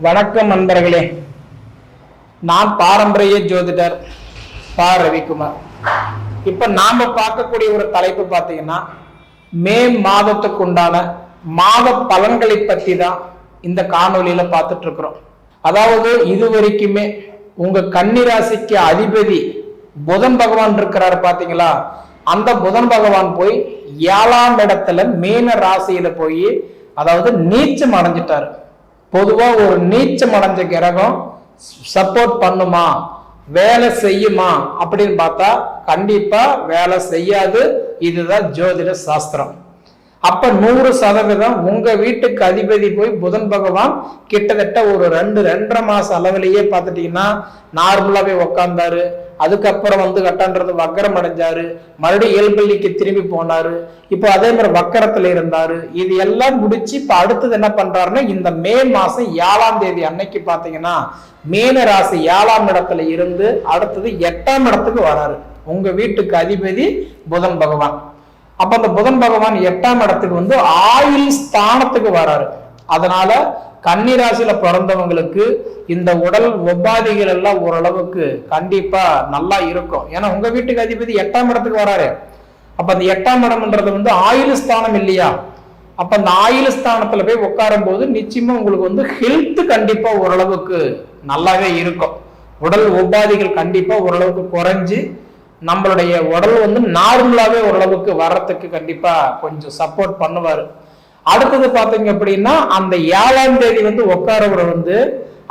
வணக்கம் நண்பர்களே, நான் பாரம்பரிய ஜோதிடர் பா. ரவிக்குமார். இப்ப நாம பார்க்கக்கூடிய ஒரு தலைப்பு பார்த்தீங்கன்னா, மே மாதத்துக்கு உண்டான மாத பலன்களை பத்தி தான் இந்த காணொலியில பார்த்துட்டு இருக்கிறோம். அதாவது இதுவரைக்குமே உங்க கன்னிராசிக்கு அதிபதி புதன் பகவான் இருக்கிறாரு பாத்தீங்களா, அந்த புதன் பகவான் போய் 7ஆம் இடத்துல மீன ராசியில போய் அதாவது நீச்சம் அடைஞ்சிட்டாரு. பொதுவா ஒரு நீச்சம் அடைஞ்ச கிரகம் சப்போர்ட் பண்ணுமா, வேலை செய்யுமா அப்படின்னு பார்த்தா கண்டிப்பா வேலை செய்யாது. இதுதான் ஜோதிட சாஸ்திரம். அப்ப 100% உங்க வீட்டுக்கு அதிபதி போய் புதன் பகவான் கிட்டத்தட்ட ஒரு 2-2.5 மாச அளவிலேயே பார்த்துட்டீங்கன்னா நார்மலாவே உக்காந்தாரு. அதுக்கப்புறம் கட்டன்றது வக்கரம் அடைஞ்சாரு, மறுபடியும் இயல்பள்ளிக்கு திரும்பி போனாரு. இப்போ அதே மாதிரி வக்கரத்துல இருந்தாரு. இது எல்லாம் முடிச்சு இப்ப அடுத்தது என்ன பண்றாருன்னா, இந்த மே மாசம் 7ஆம் தேதி அன்னைக்கு பாத்தீங்கன்னா மீன ராசி 7ஆம் இடத்துல இருந்து அடுத்தது 8ஆம் இடத்துக்கு வராரு உங்க வீட்டுக்கு அதிபதி புதன் பகவான். அப்ப அந்த புதன் பகவான் 8ஆம் இடத்துக்கு ஆயுள் ஸ்தானத்துக்கு வராரு. அதனால கன்னிராசியில பிறந்தவங்களுக்கு இந்த உடல் உபாதைகள் எல்லாம் ஓரளவுக்கு கண்டிப்பா நல்லா இருக்கும். ஏன்னா உங்க வீட்டுக்கு அதிபதி 8ஆம் இடத்துக்கு வராரு. அப்ப அந்த 8ஆம் இடம்ன்றது ஆயுள் ஸ்தானம் இல்லையா? அப்ப அந்த ஆயுள் ஸ்தானத்துல போய் உட்காரும் போது நிச்சயமா உங்களுக்கு ஹெல்த் கண்டிப்பா ஓரளவுக்கு நல்லாவே இருக்கும். உடல் உபாதைகள் கண்டிப்பா ஓரளவுக்கு குறைஞ்சு நம்மளுடைய உடல் நார்மலாவே ஓரளவுக்கு வர்றதுக்கு கண்டிப்பா கொஞ்சம் சப்போர்ட் பண்ணுவாரு. அடுத்தது பாத்தீங்க அப்படின்னா, அந்த 7ஆம் தேதி உட்காரவர்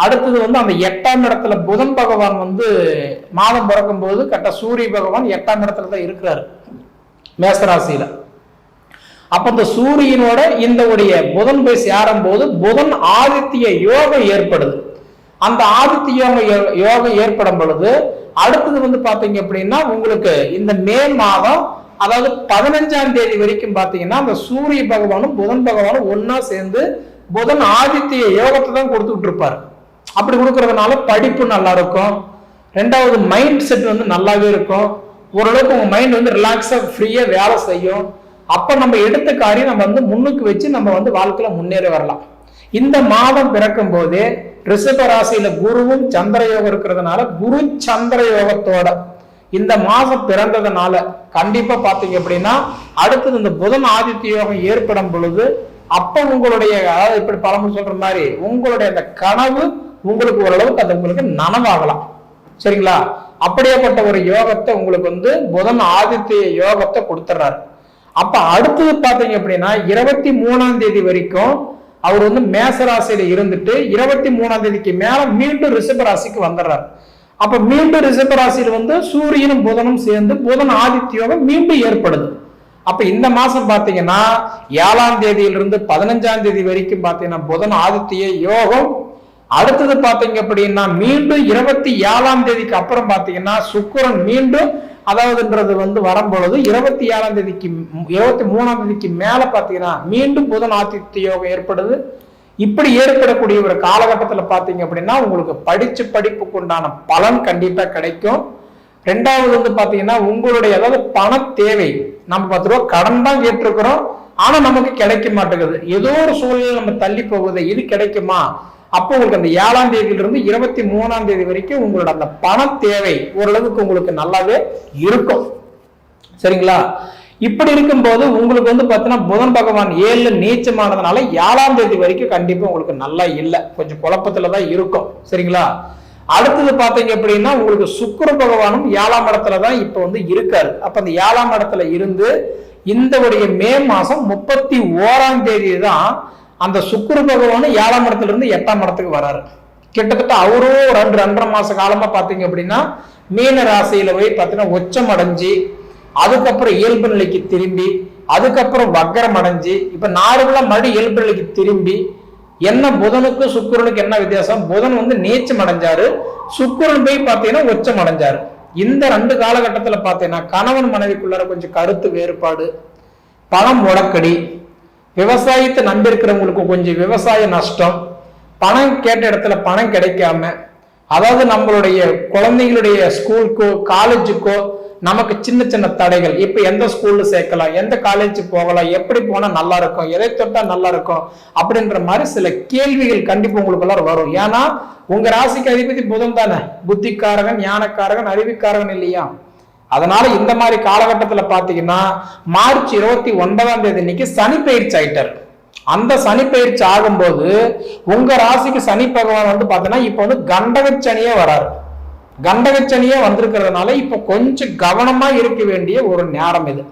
அடுத்தது அந்த 8ஆம் இடத்துல புதன் பகவான் மாதம் பிறக்கும் போது கரெக்டா சூரிய பகவான் 8ஆம் இடத்துல தான் இருக்கிறாரு மேசராசியில. அப்ப இந்த சூரியனோட இந்த புதன் போய் சேரும் போது புதன் ஆதித்ய யோகம் ஏற்படுது. அந்த ஆதித்ய யோகம் ஏற்படும் பொழுது அடுத்தது பாத்தீங்க அப்படின்னா, உங்களுக்கு இந்த மே மாதம் அதாவது 15ஆம் தேதி வரைக்கும் பாத்தீங்கன்னா அந்த சூரிய பகவானும் புதன் பகவானும் ஒன்னா சேர்ந்து புதன் ஆதித்ய யோகத்தை தான் கொடுத்துட்டு இருப்பாரு. அப்படி கொடுக்கறதுனால படிப்பு நல்லா இருக்கும். ரெண்டாவது மைண்ட் செட் நல்லாவே இருக்கும். ஓரளவுக்கு உங்க மைண்ட் ரிலாக்ஸா ஃப்ரீயா வேலை செய்யும். அப்ப நம்ம எடுத்த காரியம் நம்ம முன்னுக்கு வச்சு நம்ம வாழ்க்கையில முன்னேறி வரலாம். இந்த மாதம் பிறக்கும் போதே ரிஷப ராசியில குருவும் சந்திர யோகம் இருக்கிறதுனால குரு சந்திர யோகத்தோட இந்த மாசம் பிறந்ததுனால கண்டிப்பா பாத்தீங்க அப்படின்னா அடுத்தது இந்த புதன் ஆதித்ய யோகம் ஏற்படும் பொழுது அப்ப உங்களுடைய அதாவது இப்படி பழமொழி சொல்ற மாதிரி உங்களுடைய அந்த கனவு உங்களுக்கு ஓரளவுக்கு அது உங்களுக்கு நனவாகலாம். சரிங்களா? அப்படியேப்பட்ட ஒரு யோகத்தை உங்களுக்கு புதன் ஆதித்ய யோகத்தை கொடுத்துறாரு. அப்ப அடுத்தது பாத்தீங்க அப்படின்னா 23ஆம் தேதி வரைக்கும் அவர் மேசராசியில இருந்துட்டு 23ஆம் தேதிக்கு மேல மீண்டும் ரிஷப ராசிக்கு வந்துடுறாரு. அப்ப மீண்டும் ரிஷப ராசியில சூரியனும் புதனும் சேர்ந்து புதன் ஆதித்ய யோகம் மீண்டும் ஏற்படுது. அப்ப இந்த மாசம் பாத்தீங்கன்னா 7ஆம் தேதியிலிருந்து 15ஆம் தேதி வரைக்கும் பாத்தீங்கன்னா புதன் ஆதித்ய யோகம். அடுத்தது பாத்தீங்க அப்படின்னா மீண்டும் 27ஆம் தேதிக்கு அப்புறம் பாத்தீங்கன்னா சுக்கிரன் மீண்டும் அதாவதுன்றது வரும்பொழுது 27ஆம் தேதிக்கு 23ஆம் தேதிக்கு மேல பாத்தீங்கன்னா மீண்டும் புதன் ஆதித்ய யோகம் ஏற்படுது. இப்படி ஏற்படக்கூடிய ஒரு காலகட்டத்துல பாத்தீங்க அப்படின்னா உங்களுக்கு படிப்புக்கு உண்டான பலன் கண்டிப்பா கிடைக்கும். ரெண்டாவது பாத்தீங்கன்னா உங்களுடைய அதாவது பண தேவை, நம்ம 10 ரூபாய் கடன் தான் கேட்டிருக்கிறோம், ஆனா நமக்கு கிடைக்க மாட்டேங்குது. ஏதோ ஒரு சூழ்நிலை நம்ம தள்ளி போகுது, இது கிடைக்குமா? அப்போ உங்களுக்கு அந்த 7ஆம் தேதியிலிருந்து 23ஆம் தேதி வரைக்கும் உங்களோட அந்த பண தேவை ஓரளவுக்கு உங்களுக்கு நல்லாவே இருக்கும். சரிங்களா? இப்படி இருக்கும்போது உங்களுக்கு பாத்தீங்கன்னா புதன் பகவான் 7ல நீச்சமானதுனால 7ஆம் தேதி வரைக்கும் கண்டிப்பா உங்களுக்கு நல்லா இல்லை, கொஞ்சம் குழப்பத்துலதான் இருக்கும். சரிங்களா? அடுத்தது பாத்தீங்க அப்படின்னா உங்களுக்கு சுக்கிர பகவானும் 7ஆம் இடத்துலதான் இப்ப இருக்காரு. அப்ப அந்த 7ஆம் இடத்துல இருந்து இந்த மே மாசம் 31ஆம் தேதி தான் அந்த சுக்கிர பகவானும் 7ஆம் இடத்துல இருந்து 8ஆம் இடத்துக்கு வராரு. கிட்டத்தட்ட அவரும் 2-2.5 மாச காலமா பாத்தீங்க அப்படின்னா மீன ராசியில போய் பாத்தீங்கன்னா உச்சம் அடைஞ்சு அதுக்கப்புறம் இயல்பு நிலைக்கு திரும்பி அதுக்கப்புறம் வக்கரம் அடைஞ்சு இப்ப நார்மலா மறுபடியும் இயல்பு நிலைக்கு திரும்பி என்ன புதனுக்கும் சுக்கிரனுக்கு என்ன வித்தியாசம்? புதன் நீச்சம் அடைஞ்சாரு, சுக்கிரன் போய் பாத்தீங்கன்னா உச்சம் அடைஞ்சாரு. இந்த 2 காலகட்டத்துல பாத்தீங்கன்னா கணவன் மனைவிக்குள்ளார கொஞ்சம் கருத்து வேறுபாடு, பணம் முடக்கடி, விவசாயத்தை நம்பியிருக்கிறவங்களுக்கு கொஞ்சம் விவசாய நஷ்டம், பணம் கேட்ட இடத்துல பணம் கிடைக்காம, அதாவது நம்மளுடைய குழந்தைகளுடைய ஸ்கூலுக்கோ காலேஜுக்கோ நமக்கு சின்ன சின்ன தடைகள், இப்ப எந்த ஸ்கூல்ல சேர்க்கலாம், எந்த காலேஜ் போகலாம், எப்படி போனா நல்லா இருக்கும், எதை தொட்டா நல்லா இருக்கும் அப்படின்ற மாதிரி சில கேள்விகள் கண்டிப்பா உங்களுக்கு வரும். ஏன்னா உங்க ராசிக்கு அதிபதி புதன் தானே, புத்திக்காரகன், ஞானக்காரகன், அறிவிக்காரகன் இல்லையா? அதனால இந்த மாதிரி காலகட்டத்துல பாத்தீங்கன்னா மார்ச் 29 அன்னைக்கு சனி பயிற்சி ஆயிட்டார். அந்த சனி பயிற்சி ஆகும்போது உங்க ராசிக்கு சனி பகவான் பாத்தீங்கன்னா இப்ப கண்டகச்சனியே வராரு. கண்டகச்சனியே வந்திருக்கிறதுனால இப்ப கொஞ்சம் கவனமா இருக்க வேண்டிய ஒரு நேரம் இது.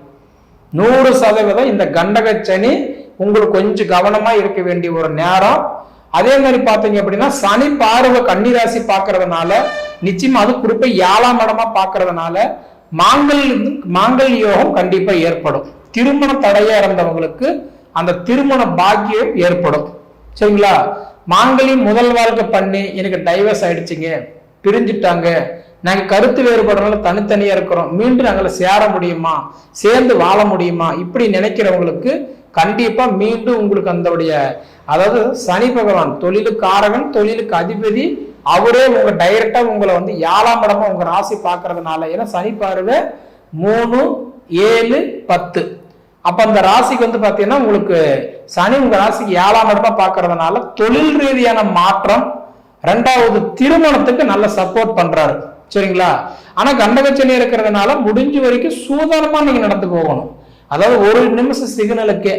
100% இந்த கண்டகச்சனி உங்களுக்கு கொஞ்சம் கவனமா இருக்க வேண்டிய ஒரு நேரம். அதே மாதிரி பாத்தீங்க அப்படின்னா சனி பார்வை கன்னிராசி பாக்குறதுனால நிச்சயமா அது குறிப்பா 7ஆம் இடமா பாக்குறதுனால மாங்கல்ய யோகம் கண்டிப்பா ஏற்படும். திருமண தடையா இருந்தவங்களுக்கு அந்த திருமண பாக்கியம் ஏற்படும். சரிங்களா? மாங்கல்யம் முதல் வாழ்க்கை பண்ணி எனக்கு டைவர்ஸ் ஆயிடுச்சுங்க, பிரிஞ்சுட்டாங்க, நாங்க கருத்து வேறுபாடுனால தனித்தனியா இருக்கிறோம், மீண்டும் நாங்கள சேர முடியுமா, சேர்ந்து வாழ முடியுமா, இப்படி நினைக்கிறவங்களுக்கு கண்டிப்பா மீண்டும் உங்களுக்கு அந்தோடைய, அதாவது சனி பகவான் தொழிலுக்காரகன், தொழிலுக்கு அதிபதி, அவரே உங்க டைரக்டா உங்களை 7ஆம் இடமா உங்க ராசி பாக்குறதுனால, ஏன்னா சனி பார்வை 3, 7, 10. அப்ப அந்த ராசிக்கு பாத்தீங்கன்னா உங்களுக்கு சனி உங்க ராசிக்கு 7ஆம் இடமா பாக்குறதுனால தொழில் ரீதியான மாற்றம், 2வது திருமணத்துக்கு நல்ல சப்போர்ட் பண்றாரு. சரிங்களா? ஆனா கண்டகச்சனி இருக்கிறதுனால முடிஞ்ச வரைக்கும் சூதானமா நீங்க நடந்து போகணும். அதாவது ஒரு நிமிஷம் சிக்னலுக்கு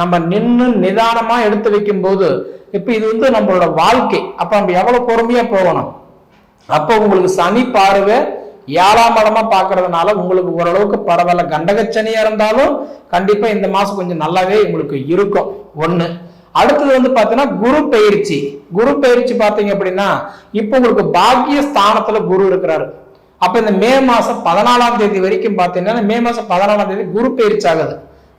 நம்ம நின்று நிதானமா எடுத்து வைக்கும் போது, இப்ப இது நம்மளோட வாழ்க்கை, அப்ப நம்ம எவ்வளவு பொறுமையா போகணும். அப்ப உங்களுக்கு சனி பார்வை 7ஆம் இடமா பாக்குறதுனால உங்களுக்கு ஓரளவுக்கு பரவாயில்ல. கண்டகச்சனியா இருந்தாலும் கண்டிப்பா இந்த மாசம் கொஞ்சம் நல்லாவே உங்களுக்கு இருக்கும். ஒண்ணு. அடுத்தது பாத்தீங்கன்னா குரு பயிற்சி. குரு பயிற்சி பாத்தீங்க அப்படின்னா இப்ப உங்களுக்கு பாக்கிய ஸ்தானத்துல குரு இருக்கிறாரு. அப்ப இந்த மே மாசம் 14ஆம் தேதி வரைக்கும் பாத்தீங்கன்னா, மே மாசம் 14ஆம் தேதி குரு பயிற்சி ஆகுது.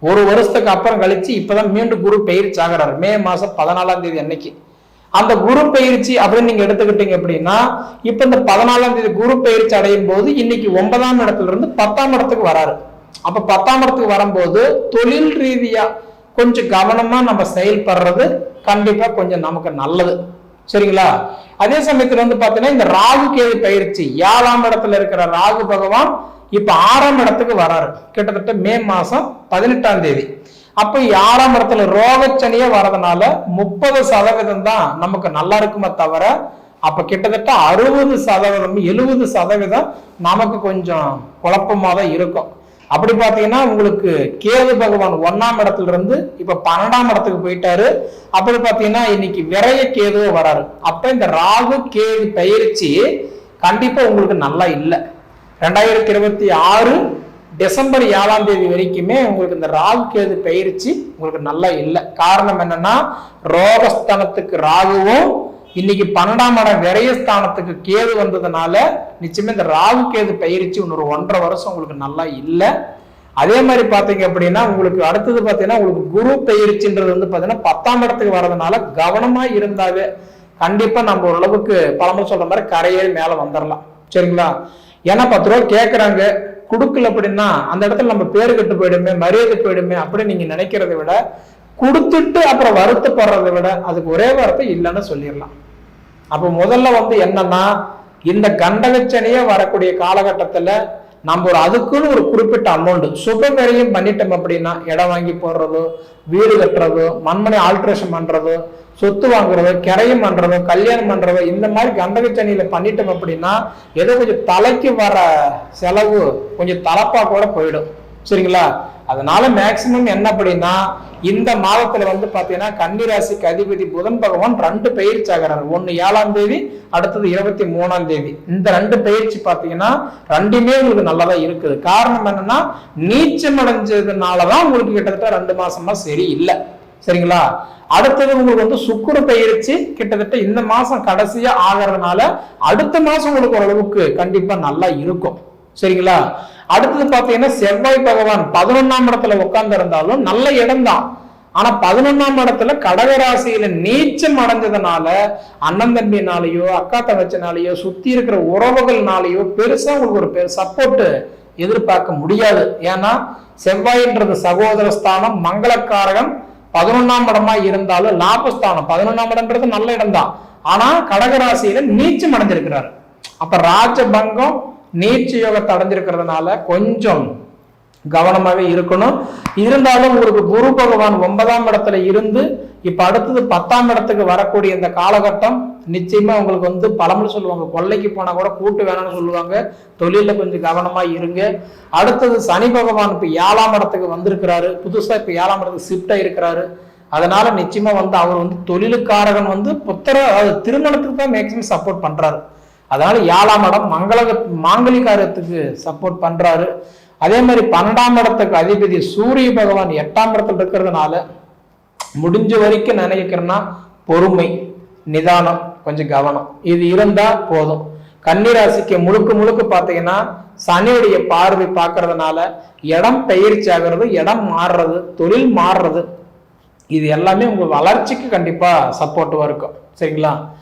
ஒரு வருஷத்துக்கு அப்புறம் கழிச்சு இப்பதான் மீண்டும் குரு பயிற்சி ஆகிறாரு. மே மாசம் 14ஆம் தேதி அன்னைக்கு அந்த குரு பயிற்சி அப்படின்னு நீங்க எடுத்துக்கிட்டீங்க அப்படின்னா, இப்ப இந்த 14ஆம் தேதி குரு பயிற்சி அடையும் போது இன்னைக்கு 9ஆம் இடத்துல இருந்து 10ஆம் இடத்துக்கு வராரு. அப்ப 10ஆம் இடத்துக்கு வரும்போது தொழில் ரீதியா கொஞ்சம் கவனமா நம்ம செயல்படுறது கண்டிப்பா கொஞ்சம் நமக்கு நல்லது. சரிங்களா? அதே சமயத்துல பாத்தீங்கன்னா இந்த ராகு கேது பயிற்சி 7ஆம் இடத்துல இருக்கிற ராகு பகவான் இப்ப 6ஆம் இடத்துக்கு வராரு. கிட்டத்தட்ட மே மாசம் 18ஆம் தேதி. அப்ப 6ஆம் இடத்துல ரோகச்சனியே வரதுனால 30% தான் நமக்கு நல்லா இருக்குமே தவிர, அப்ப கிட்டத்தட்ட 60%, 70% நமக்கு கொஞ்சம் குழப்பமா தான் இருக்கும். அப்படி பாத்தீங்கன்னா உங்களுக்கு கேது பகவான் 1ஆம் இடத்துல இருந்து இப்ப 12ஆம் இடத்துக்கு போயிட்டாரு. அப்படி பாத்தீங்கன்னா இன்னைக்கு விரைய கேதுவும் வராரு. அப்ப இந்த ராகு கேது பயிற்சி கண்டிப்பா உங்களுக்கு நல்லா இல்லை. 2026 டிசம்பர் 7ஆம் தேதி வரைக்குமே உங்களுக்கு இந்த ராகு கேது பயிற்சி உங்களுக்கு நல்லா இல்லை. காரணம் என்னன்னா, ரோகஸ்தானத்துக்கு ராகுவும் இன்னைக்கு 12ஆம் இடம் விரயஸ்தானத்துக்கு கேது வந்ததுனால நிச்சயமா இந்த ராகு கேது பயிற்சி இன்னொரு 1.5 வருஷம் உங்களுக்கு நல்லா இல்லை. அதே மாதிரி பாத்தீங்க அப்படின்னா உங்களுக்கு அடுத்தது பாத்தீங்கன்னா உங்களுக்கு குரு பயிற்சின்றது பாத்தீங்கன்னா 10ஆம் இடத்துக்கு வர்றதுனால கவனமா இருந்தாவே கண்டிப்பா நம்ம ஓரளவுக்கு பழமை சொல்ற மாதிரி கரையேறி மேல வந்துடலாம். சரிங்களா? ஏன்னா 10 ரூபா கேட்கறாங்க, கொடுக்கல அப்படின்னா அந்த இடத்துல நம்ம பேரு கெட்டு போயிடுமே, மரியாதை போயிடுமே அப்படின்னு நீங்க நினைக்கிறத விட, கொடுத்துட்டு அப்புறம் வருத்தப்படுறதை விட அதுக்கு ஒரே வார்த்தை இல்லைன்னு சொல்லிடலாம். அப்ப முதல்ல என்னன்னா, இந்த கண்டகச்சனியே வரக்கூடிய காலகட்டத்துல நம்ம அதுக்குன்னு ஒரு குறிப்பிட்ட அமௌண்ட் சுப விரயம் பண்ணிட்டோம் அப்படின்னா, இடம் வாங்கி போடுறதோ, வீடு கட்டுறதோ, மண்மனை ஆல்ட்ரேஷன் பண்றதோ, சொத்து வாங்குறதோ, கிரையம் பண்றதோ, கல்யாணம் பண்றதோ, இந்த மாதிரி கண்டகச்சனியில பண்ணிட்டோம் அப்படின்னா ஏதோ கொஞ்சம் தலைக்கு வர செலவு கொஞ்சம் தலப்பா கூட போயிடும். சரிங்களா? அதனால மேக்சிமம் என்ன அப்படின்னா, இந்த மாதத்துல பாத்தீங்கன்னா கன்னிராசிக்கு அதிபதி புதன் பகவான் 2 பயிற்சி ஆகிறாரு. ஒன்னு 7ஆம் தேதி, அடுத்தது 23ஆம் தேதி. இந்த 2 பயிற்சி பாத்தீங்கன்னா 2மே உங்களுக்கு நல்லதா இருக்குது. காரணம் என்னன்னா, நீச்சம் அடைஞ்சதுனாலதான் உங்களுக்கு கிட்டத்தட்ட 2 மாசமா சரி இல்லை. சரிங்களா? அடுத்தது உங்களுக்கு சுக்கிர பயிற்சி கிட்டத்தட்ட இந்த மாசம் கடைசியா ஆகிறதுனால அடுத்த மாசம் உங்களுக்கு ஓரளவுக்கு கண்டிப்பா நல்லா இருக்கும். சரிங்களா? அடுத்தது பாத்தீங்கன்னா செவ்வாய் பகவான் 11ஆம் இடத்துல உட்கார்ந்து இருந்தாலும் நல்ல இடம் தான். ஆனா 11ஆம் இடத்துல கடகராசியில நீச்சம் அடைஞ்சதுனால அண்ணன் தம்பினாலேயோ, அக்கா தங்கச்சினாலேயோ, சுத்தி இருக்கிற உறவுகள்னாலேயோ பெருசா உங்களுக்கு ஒரு சப்போர்ட் எதிர்பார்க்க முடியாது. ஏன்னா செவ்வாயின்றது சகோதர ஸ்தானம், மங்களக்காரகம். 11ஆம் இடமா இருந்தாலும் லாபஸ்தானம். 11ஆம் இடம்ன்றது நல்ல இடம் தான். ஆனா கடகராசியில நீச்சம் அடைஞ்சிருக்கிறாரு. அப்ப ராஜபங்கம், நீட்சி யோகத்தை அடைஞ்சிருக்கிறதுனால கொஞ்சம் கவனமாவே இருக்கணும். இருந்தாலும் உங்களுக்கு குரு பகவான் 9ஆம் இடத்துல இருந்து இப்ப அடுத்தது 10ஆம் இடத்துக்கு வரக்கூடிய இந்த காலகட்டம் நிச்சயமா உங்களுக்கு பழமொழி சொல்லுவாங்க, கொள்ளைக்கு போனா கூட கூட்டு வேணும்னு சொல்லுவாங்க. தொழில கொஞ்சம் கவனமா இருங்க. அடுத்தது சனி பகவான் இப்ப 7ஆம் இடத்துக்கு வந்திருக்கிறாரு. புதுசா இப்ப 7ஆம் இடத்துக்கு ஷிஃப்ட் ஆயிருக்கிறாரு. அதனால நிச்சயமா அவர் தொழிலுக்காரகன் புத்திர திருமணத்துக்கு தான் மேக்சிமம் சப்போர்ட் பண்றாரு. அதனால 7ஆம் இடம் மாங்கலிகாரத்துக்கு சப்போர்ட் பண்றாரு. அதே மாதிரி 12ஆம் இடத்துக்கு அதிபதி சூரிய பகவான் 8ஆம் இடத்துல இருக்கிறதுனால முடிஞ்ச வரைக்கும் நினைக்கிறேன்னா பொறுமை, நிதானம், கொஞ்சம் கவனம் இது இருந்தா போதும். கன்னிராசிக்கு முழுக்க பாத்தீங்கன்னா சனியுடைய பார்வை பார்க்கறதுனால இடம் பயிற்சி ஆகிறது, இடம் மாறுறது, தொழில் மாறுறது, இது எல்லாமே உங்க வளர்ச்சிக்கு கண்டிப்பா சப்போர்ட்டிவா இருக்கும். சரிங்களா?